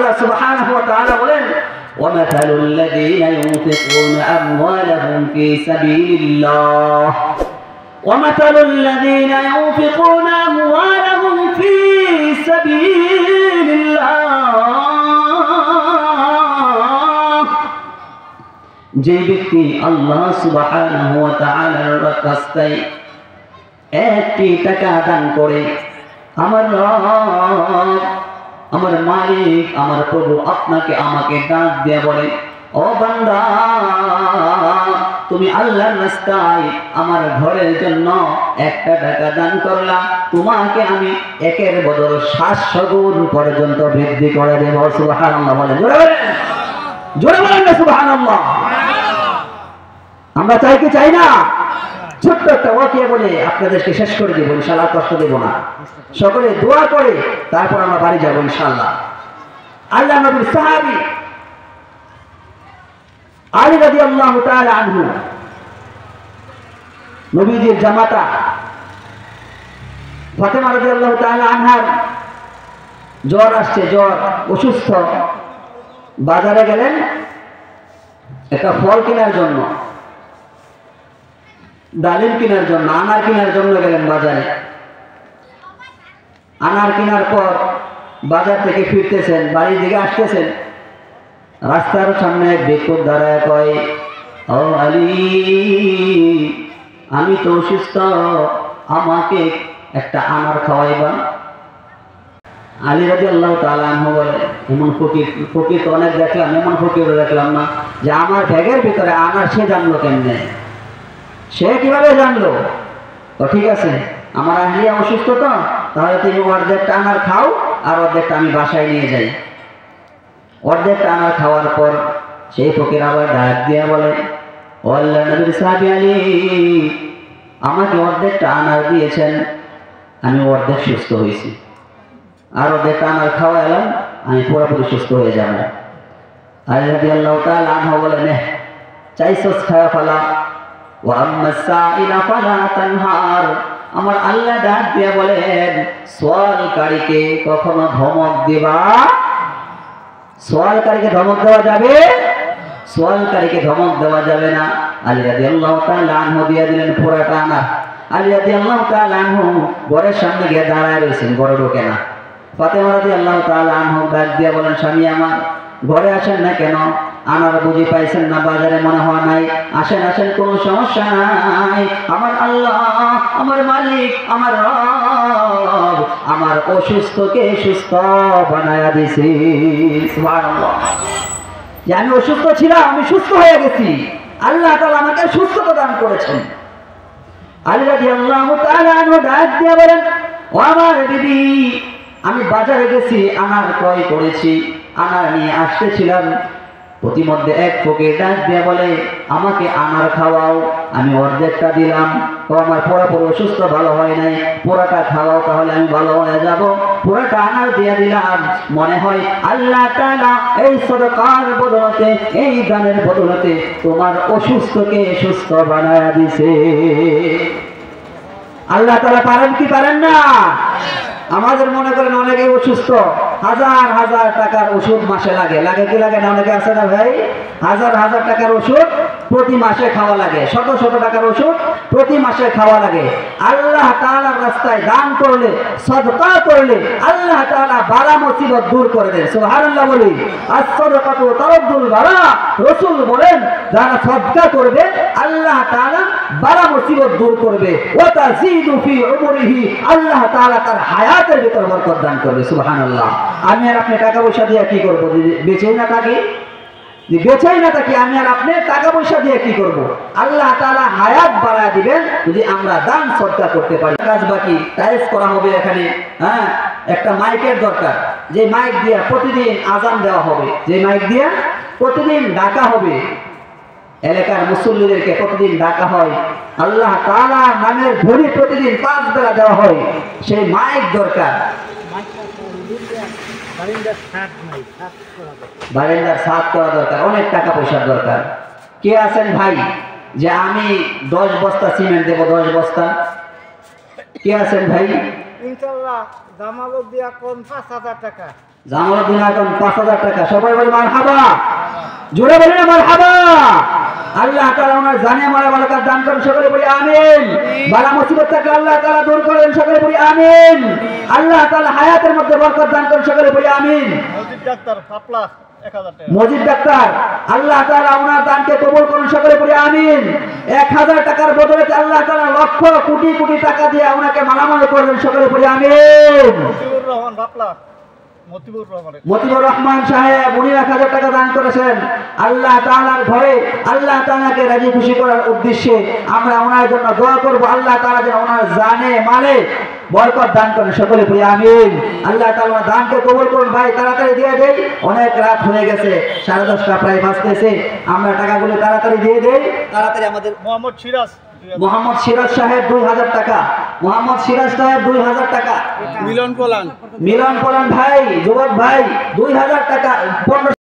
আল্লাহ সুবহানাহু ওয়া তাআলা বলেন ওয়ামাথালুল লাযীনা ইউনফিকুনা আমওয়ালাহুম ফী সাবিলিল্লাহ ওয়ামাথালুল লাযীনা ইউনফিকুনা আমওয়ালাহুম ফী সাবিলিল্লাহ যে ব্যক্তি আল্লাহ সুবহানাহু ওয়া তাআলার রাস্তায় একটি টাকা দান করে আমার রব আমার মালিক আমার প্রভু আপনাকে আমাকে ডাক দিয়ে বলে ও বান্দা তুমি আল্লাহর রাস্তায় আমার ঘরের জন্য একটা টাকা দান করলা তোমাকে আমি একের বদল 700 গুণ পর্যন্ত বৃদ্ধি করে দেব সুবহানাল্লাহ বলেন জোরে বলেন না সুবহানাল্লাহ আমরা চাই কি চাই না ছোট্ট একটা ওয়াকিয়া বলে আপনাদেরকে শেষ করে দেব ইনশাআল্লাহ কষ্ট দেব না সকলে দোয়া করে তারপর আমরা বাড়ি যাব ইনশাআল্লাহ আল্লাহ নবীর সাহাবী আলী রাদিয়াল্লাহু তাআলা আনহু নবীজির জামাতা ফাতেমা রাদিয়াল্লাহু তাআলা আনহার জ্বর আসছে জ্বর অসুস্থ বাজারে গেলেন একটা ফল কেনার জন্য ডালিম কেনার জন্য আনার কেনার জন্য গেলেন বাজারে আনার কেনার পর বাজার থেকে ফিরতেছেন বাড়ির দিকে আসতেছেন রাস্তার সামনে এক ভিক্ষুক দাঁড়ায় কয় ও আলী আমি তো অসুস্থ আমাকে একটা আনার খাওয়াইবা আলী রাদিয়াল্লাহু তাআলা আনহু বলে এমন ফকির তো অনেক দেখলাম এমন ফকির দেখলাম না যে আমার ব্যাগের ভিতরে আনার সে জানলো কেমনে সে কিভাবে জানলো তো ঠিক আছে আমার আহলিয়া অসুস্থ তো তাহলে তুমি অর্ধেকটা আনার খাও আর অর্ধেকটা আমি বাসায় নিয়ে যাই অর্ধেকটা আনার খাওয়ার পর সেই ফকির আবার ডাক দিয়ে বলে ও আল্লাহর নবীর সাহাবী আলী আমাকে অর্ধেকটা আনার দিয়েছেন আমি অর্ধেক সুস্থ হয়েছি আর অর্ধেকটা আনার খাওয়ালাম আমি পুরোপুরি সুস্থ হয়ে যাব আলী রাদিয়াল্লাহু তাআলা আনহু বলেন চাইছস খাওয়া ফেলা আমার আল্লাহ ডাক দিয়ে বলেন সোয়ালকারীকে কখনো ধমক দিবা সোয়ালকারীকে ধমক দেওয়া যাবে সোয়ালকারীকে ধমক দেওয়া যাবে না আলী রাদিয়াল্লাহু তাআলা আনহু দিয়ে দিলেন পুরাটা আনা আলী রাদিয়াল্লাহু তাআলা আনহু ঘরের সামনে গিয়ে দাঁড়ায় রয়েছেন ঘরে ঢোকে না ফাতেমা রাদিয়াল্লাহু তাআলা আনহু ডাক দিয়ে বলেন স্বামী আমার ঘরে আসেন না কেন আনার বুঝি পাইছেন না বাজারে মনে হয় নাই আসেন আসেন কোনো সমস্যা নাই আমার আল্লাহ আমার মালিক আমার রব আমার অসুস্থকে সুস্থ বানায়া দিয়েছে সুবহানাল্লাহ যে আমি অসুস্থ ছিলাম আমি সুস্থ হয়ে গেছি আল্লাহ তাআলা আমাকে সুস্থতা দান করেছেন আলী রাদিয়াল্লাহু তাআলা আনহু ডাক দিয়ে বলেন ও আমার বিবি আমি বাজারে গেছি আনার ক্রয় করেছি আনার নিয়ে আসতেছিলাম প্রতিমধ্যে এক ফকির ডাক দিয়ে বলে আমাকে আনার খাওয়াও আমি অর্ধেকটা দিলাম তো আমার পুরোপুরি অসুস্থ ভালো হয় নাই পুরোটা খাওয়াও তাহলে আমি ভালো হয়ে যাব পুরোটা আনার দিয়ে দিলাম মনে হয় আল্লাহ তাআলা এই সদকার বদলতে এই দানের বদলতে তোমার অসুস্থকে সুস্থ বানায়া দিয়েছে আল্লাহ তাআলা পারেন কি পারেন না আমাদের মনে করেন অনেকে অসুস্থ হাজার হাজার টাকার ওষুধ মাসে লাগে লাগে কি লাগে না অনেকে আছে না ভাই হাজার হাজার টাকার ওষুধ প্রতি মাসে খাওয়া লাগে শত শত টাকার ওষুধ প্রতি মাসে খাওয়া লাগে আল্লাহ তাআলার রাস্তায় দান করলে সদকা করলে আল্লাহ তাআলা বালা মুসিবত দূর করে দেন সুবহানাল্লাহ বলি as-সাদাকাতু তারাদ্দুল বালা রাসূল বলেন যারা সদকা করবে আল্লাহ তাআলা বালা মুসিবত দূর করবে ওয়া তাজিদু ফি উমরিহি আল্লাহ তাআলা তার হায়াতের ভিতর বরকত দান করবে সুবহানাল্লাহ আমি আর আপনি টাকা পয়সা দিয়ে কি করব বেঁচেই না থাকি যে বেঁচেই না থাকি আমি আর আপনি টাকা পয়সা দিয়ে কি করব আল্লাহ তাআলা হায়াত বাড়ায় দিবেন যদি আমরা দান সদকা করতে পারি কাজ বাকি টাইলস করা হবে এখানে হ্যাঁ একটা মাইকের দরকার যে মাইক দিয়ে প্রতিদিন আজান দেওয়া হবে যে মাইক দিয়ে প্রতিদিন ডাকা হবে এলাকার মুসল্লিদেরকে প্রতিদিন ডাকা হয় আল্লাহ তাআলা নামের ধ্বনি প্রতিদিন 5 বেলা দেওয়া হয় সেই মাইক দরকার বারান্দার ছাদ করা দরকার অনেক টাকা পয়সার দরকার কে আছেন ভাই যে আমি 10 বস্তা সিমেন্ট দেব 10 বস্তা কে আছেন ভাই ইনশাআল্লাহ জামালত দিয়া কোন 5000 টাকা জামালউদ্দিন এখন 5000 টাকা। সবাই বলে মারহাবা, জোরে বলি না মারহাবা। আল্লাহ তাআলা ওনার জানে মারা বারাকাত দান করেন, সকলে বলি আমিন। বালা মুসিবত থেকে আল্লাহ তাআলা দূর করেন, সকলে বলি আমিন। আল্লাহ তাআলা হায়াতের মধ্যে বরকত দান করেন, সকলে বলি আমিন। মজিদ ডাক্তার 5 লাখ 1000 টাকা। মজিদ ডাক্তার আল্লাহ তাআলা ওনার দানকে কবুল করুন, সকলে বলি আমিন। 1000 টাকার বদলে আল্লাহ তাআলা লক্ষ কোটি কোটি টাকা দিয়ে ওনাকে মালামাল করবেন, সকলে বলি আমিন। মতিউর রহমান 5 লাখ। মতিউর রহমান সাহেব উনি 1000 টাকা দান করেছেন। আল্লাহ তাআলার ঘরে আল্লাহ তাআলাকে রাজি খুশি করার উদ্দেশ্যে আমরা ওনার জন্য দোয়া করব। আল্লাহ তাআলা যেন ওনার জানে মালে বরকত দান করেন, সকলে বলি আমিন। আল্লাহ তাআলা দানকে কবুল করুন। ভাই তাড়াতাড়ি দিয়ে দেই, অনেক রাত হয়ে গেছে, 10:30 প্রায় বাজতেছে। আমরা টাকাগুলো তাড়াতাড়ি দিয়ে দেই। তাড়াতাড়ি আমাদের মোহাম্মদ সিরাজ সাহেব 2000 টাকা। মোহাম্মদ সিরাজ সাহেব 2000 টাকা। মিলন কোলান ভাই, যুবক ভাই 2000 টাকা।